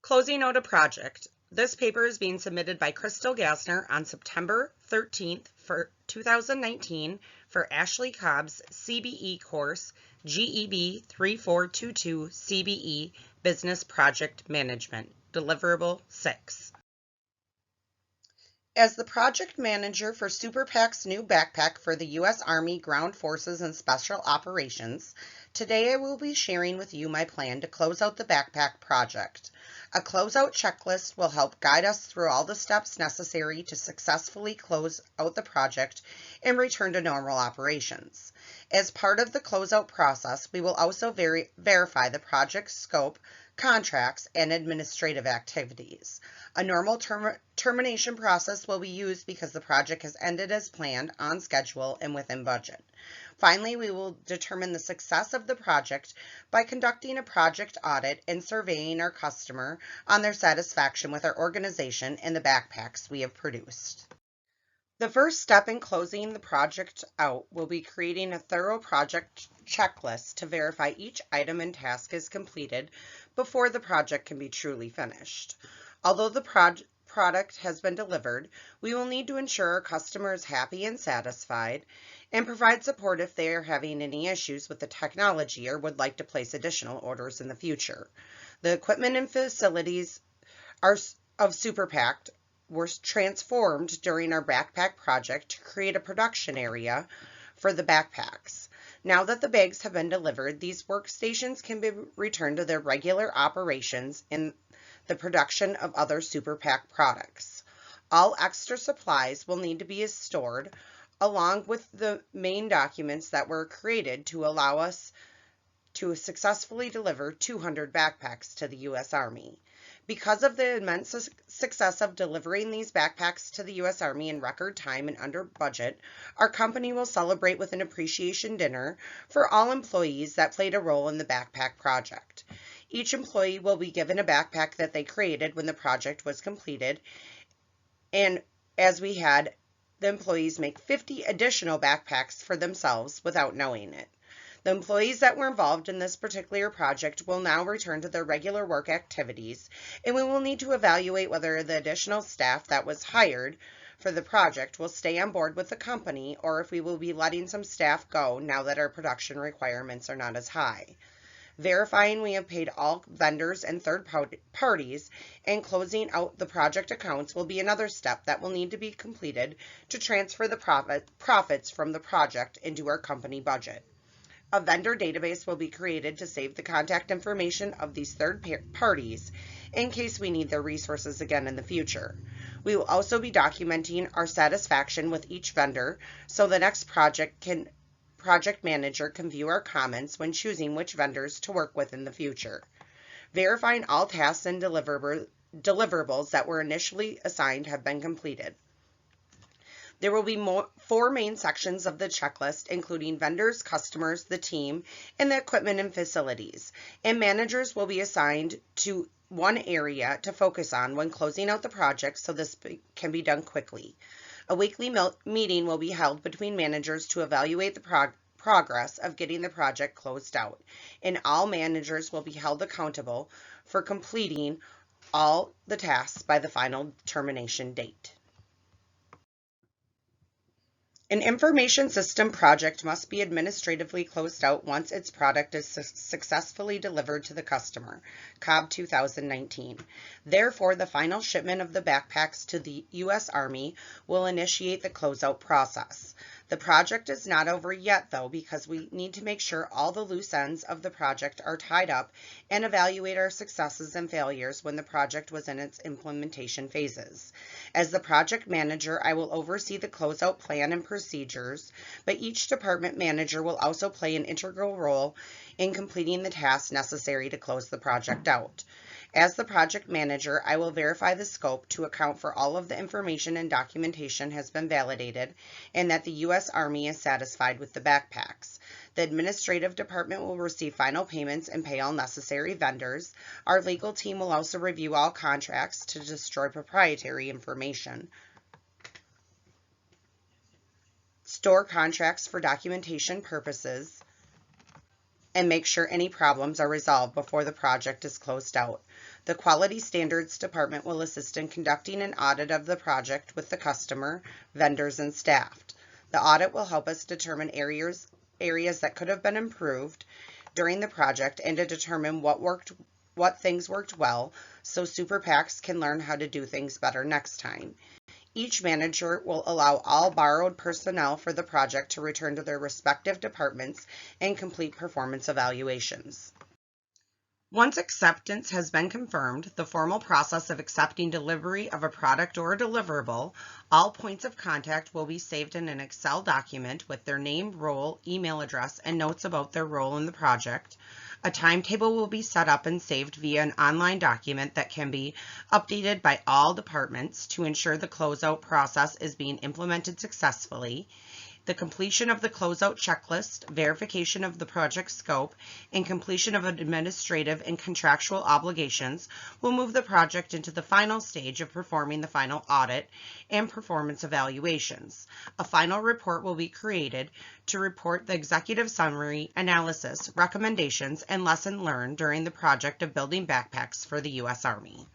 Closing out a project. This paper is being submitted by CGasner on September 13th for 2019 for Ashley Cobb's CBE course, GEB 3422 CBE Business Project Management, Deliverable 6. As the project manager for Super PAC's new backpack for the U.S. Army Ground Forces and Special Operations, today I will be sharing with you my plan to close out the backpack project. A closeout checklist will help guide us through all the steps necessary to successfully close out the project and return to normal operations. As part of the closeout process, we will also verify the project scope, contracts, and administrative activities. A normal termination process will be used because the project has ended as planned, on schedule, and within budget. Finally, we will determine the success of the project by conducting a project audit and surveying our customer on their satisfaction with our organization and the backpacks we have produced. The first step in closing the project out will be creating a thorough project checklist to verify each item and task is completed before the project can be truly finished. Although the product has been delivered, we will need to ensure our customer is happy and satisfied and provide support if they are having any issues with the technology or would like to place additional orders in the future. The equipment and facilities of Super PAC were transformed during our backpack project to create a production area for the backpacks. Now that the bags have been delivered, these workstations can be returned to their regular operations in the production of other Super PAC products. All extra supplies will need to be stored along with the main documents that were created to allow us to successfully deliver 200 backpacks to the U.S. Army. Because of the immense success of delivering these backpacks to the U.S. Army in record time and under budget, our company will celebrate with an appreciation dinner for all employees that played a role in the backpack project. Each employee will be given a backpack that they created when the project was completed, and as we had the employees make 50 additional backpacks for themselves without knowing it. The employees that were involved in this particular project will now return to their regular work activities, and we will need to evaluate whether the additional staff that was hired for the project will stay on board with the company or if we will be letting some staff go now that our production requirements are not as high. Verifying we have paid all vendors and third parties and closing out the project accounts will be another step that will need to be completed to transfer the profits from the project into our company budget. A vendor database will be created to save the contact information of these third parties in case we need their resources again in the future. We will also be documenting our satisfaction with each vendor so the next project manager can view our comments when choosing which vendors to work with in the future. Verifying all tasks and deliverables that were initially assigned have been completed. There will be 4 main sections of the checklist, including vendors, customers, the team, and the equipment and facilities. And managers will be assigned to one area to focus on when closing out the project so this can be done quickly. A weekly meeting will be held between managers to evaluate the progress of getting the project closed out, and all managers will be held accountable for completing all the tasks by the final termination date. An information system project must be administratively closed out once its product is successfully delivered to the customer. Cobb 2019. Therefore, the final shipment of the backpacks to the U.S. Army will initiate the closeout process. The project is not over yet, though, because we need to make sure all the loose ends of the project are tied up and evaluate our successes and failures when the project was in its implementation phases. As the project manager, I will oversee the closeout plan and procedures, but each department manager will also play an integral role in completing the tasks necessary to close the project out. As the project manager, I will verify the scope to account for all of the information and documentation has been validated and that the U.S. Army is satisfied with the backpacks. The administrative department will receive final payments and pay all necessary vendors. Our legal team will also review all contracts to destroy proprietary information, store contracts for documentation purposes, and make sure any problems are resolved before the project is closed out. The Quality Standards Department will assist in conducting an audit of the project with the customer, vendors, and staff. The audit will help us determine areas that could have been improved during the project and to determine what things worked well so Super PACs can learn how to do things better next time. Each manager will allow all borrowed personnel for the project to return to their respective departments and complete performance evaluations. Once acceptance has been confirmed, the formal process of accepting delivery of a product or a deliverable, all points of contact will be saved in an Excel document with their name, role, email address, and notes about their role in the project. A timetable will be set up and saved via an online document that can be updated by all departments to ensure the closeout process is being implemented successfully. The completion of the closeout checklist, verification of the project scope, and completion of administrative and contractual obligations will move the project into the final stage of performing the final audit and performance evaluations. A final report will be created to report the executive summary, analysis, recommendations, and lesson learned during the project of building backpacks for the U.S. Army.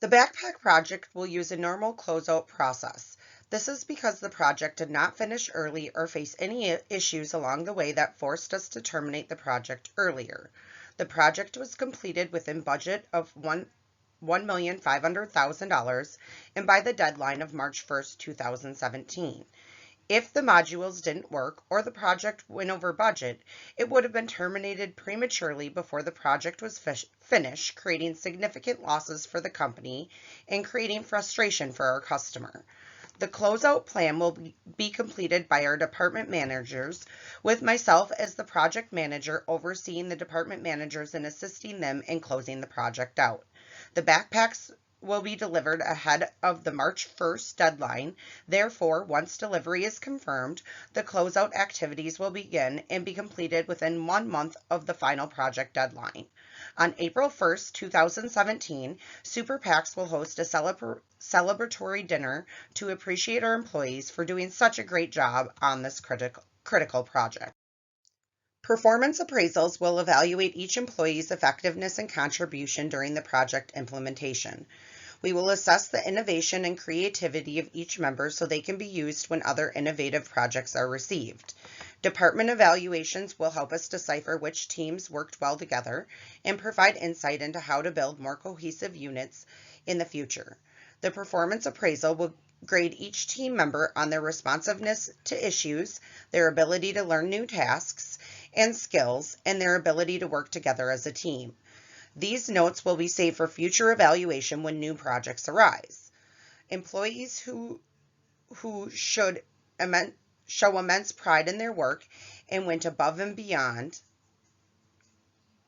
The backpack project will use a normal closeout process. This is because the project did not finish early or face any issues along the way that forced us to terminate the project earlier. The project was completed within budget of $1,500,000 and by the deadline of March 1st, 2017. If the modules didn't work or the project went over budget, it would have been terminated prematurely before the project was finished, creating significant losses for the company and creating frustration for our customer. The closeout plan will be completed by our department managers, with myself as the project manager overseeing the department managers and assisting them in closing the project out. The backpacks will be delivered ahead of the March 1st deadline. Therefore, once delivery is confirmed, the closeout activities will begin and be completed within 1 month of the final project deadline. On April 1st, 2017, Super PACs will host a celebratory dinner to appreciate our employees for doing such a great job on this critical project. Performance appraisals will evaluate each employee's effectiveness and contribution during the project implementation. We will assess the innovation and creativity of each member so they can be used when other innovative projects are received. Department evaluations will help us decipher which teams worked well together and provide insight into how to build more cohesive units in the future. The performance appraisal will grade each team member on their responsiveness to issues, their ability to learn new tasks and skills, and their ability to work together as a team. These notes will be saved for future evaluation when new projects arise. Employees who should show immense pride in their work and went above and beyond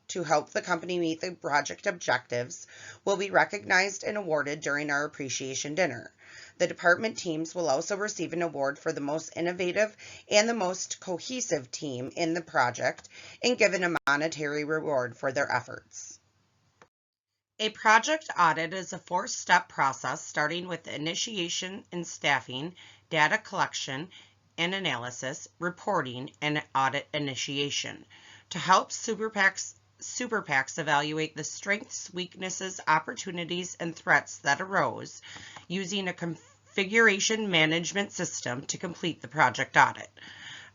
to help the company meet the project objectives will be recognized and awarded during our appreciation dinner. The department teams will also receive an award for the most innovative and the most cohesive team in the project and given a monetary reward for their efforts. A project audit is a 4-step process starting with the initiation and staffing, data collection and analysis, reporting, and audit initiation. To help Super PACs evaluate the strengths, weaknesses, opportunities, and threats that arose using a configuration management system to complete the project audit.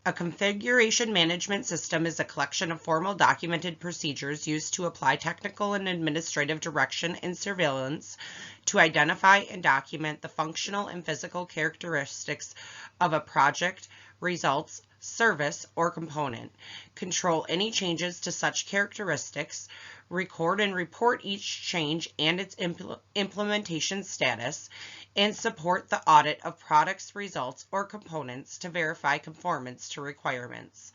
A configuration management system is a collection of formal documented procedures used to apply technical and administrative direction and surveillance to identify and document the functional and physical characteristics of a project, results, service, or component, control any changes to such characteristics, record and report each change and its implementation status, and support the audit of products, results, or components to verify conformance to requirements.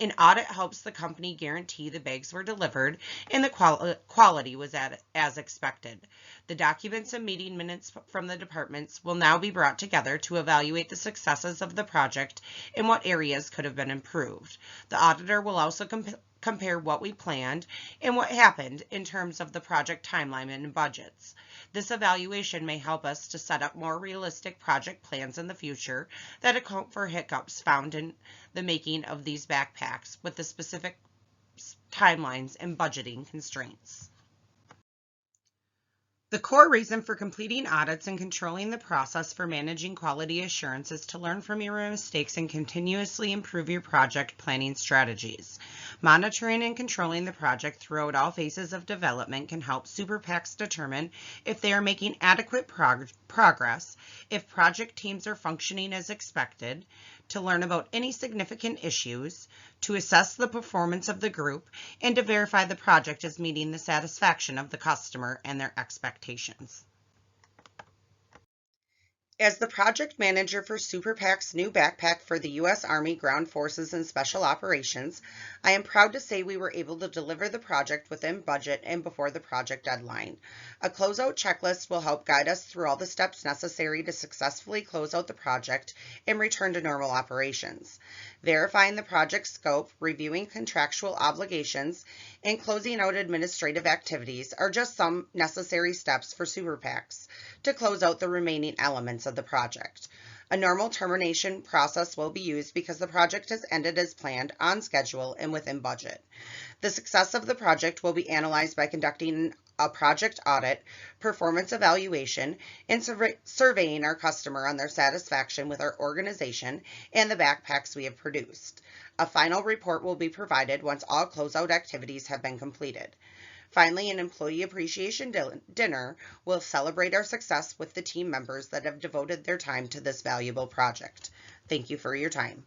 An audit helps the company guarantee the bags were delivered and the quality was as expected. The documents and meeting minutes from the departments will now be brought together to evaluate the successes of the project and what areas could have been improved. The auditor will also compare what we planned and what happened in terms of the project timeline and budgets. This evaluation may help us to set up more realistic project plans in the future that account for hiccups found in the making of these backpacks with the specific timelines, and budgeting constraints. The core reason for completing audits and controlling the process for managing quality assurance is to learn from your mistakes and continuously improve your project planning strategies. Monitoring and controlling the project throughout all phases of development can help Super PACs determine if they are making adequate progress, if project teams are functioning as expected, to learn about any significant issues, to assess the performance of the group, and to verify the project is meeting the satisfaction of the customer and their expectations. As the project manager for Super PAC's new backpack for the U.S. Army Ground Forces and Special Operations, I am proud to say we were able to deliver the project within budget and before the project deadline. A closeout checklist will help guide us through all the steps necessary to successfully close out the project and return to normal operations. Verifying the project scope, reviewing contractual obligations, and closing out administrative activities are just some necessary steps for Super PACs to close out the remaining elements of the project. A normal termination process will be used because the project has ended as planned, on schedule, and within budget. The success of the project will be analyzed by conducting a project audit, performance evaluation, and surveying our customer on their satisfaction with our organization and the backpacks we have produced. A final report will be provided once all closeout activities have been completed. Finally, an employee appreciation dinner will celebrate our success with the team members that have devoted their time to this valuable project. Thank you for your time.